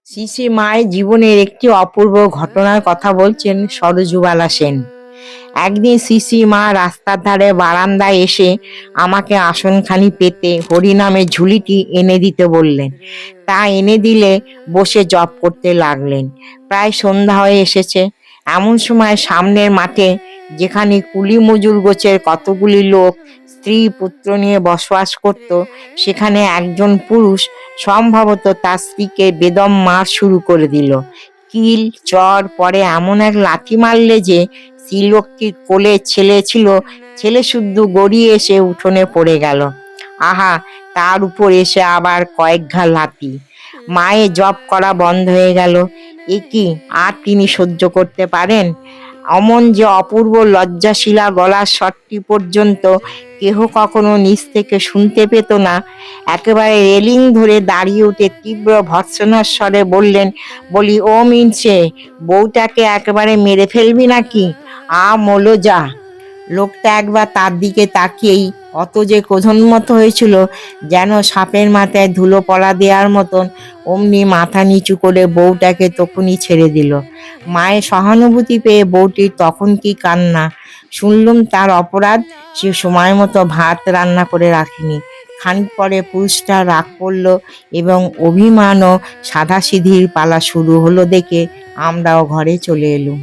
শ্রী শ্রী মায়ের জীবনের একটি অপূর্ব ঘটনার কথা বলছেন সরজুবালা সেন। একদিন শ্রী শ্রী মা রাস্তার ধারে বারান্দায় এসে আমাকে আসনখানি পেতে হরিনামের ঝুলিটি এনে দিতে বললেন। তা এনে দিলে বসে জপ করতে লাগলেন। প্রায় সন্ধ্যা হয়ে এসেছে। এমন সময় সামনের মাঠে, যেখানে কুলি মজুর গোছের কতগুলি লোক স্ত্রী পুত্র নিয়ে বসবাস করত, সেখানে একজন পুরুষ সম্ভবত তার স্ত্রীকে বেদম মার শুরু করে দিল। কিল চর পরে এমন এক লাথি মারলে যে স্ত্রীলোকটির কোলে ছেলে ছিল, ছেলে শুদ্ধ গড়িয়ে এসে উঠোনে পড়ে গেল। আহা, তার উপর এসে আবার কয়েক ঘা লাথি। মায়ের জপ করা বন্ধ হয়ে গেল। এ কি আর তিনি সহ্য করতে পারেন? অমন যে অপূর্ব লজ্জাশীলা গলার স্বরটি পর্যন্ত কেহ কখনো নিচ থেকে শুনতে পেত না। একেবারে রেলিং ধরে দাঁড়িয়ে উঠে তীব্র ভর্ৎসনার স্বরে বলি, ও মিনছে, বউটাকে একেবারে মেরে ফেলবি নাকি? মোলো যা। লোকটা একবার তার দিকে তাকিয়েই অত যে ক্রোধোন্মত্ত হয়েছিল, যেন সাপের মাথায় ধুলো পড়া দেওয়ার মতন। অমনি মাথা নিচু করে বউটাকে তখনই ছেড়ে দিল। মায়ের সহানুভূতি পেয়ে বউটির তখন কি কান্না! শুনলুম তার অপরাধ, সে সময় মতো ভাত রান্না করে রাখেনি। খানিক পরে পুরুষটা রাগ করল এবং অভিমান ও সাধাসিধির পালা শুরু হলো দেখে আমরাও ঘরে চলে এলুম।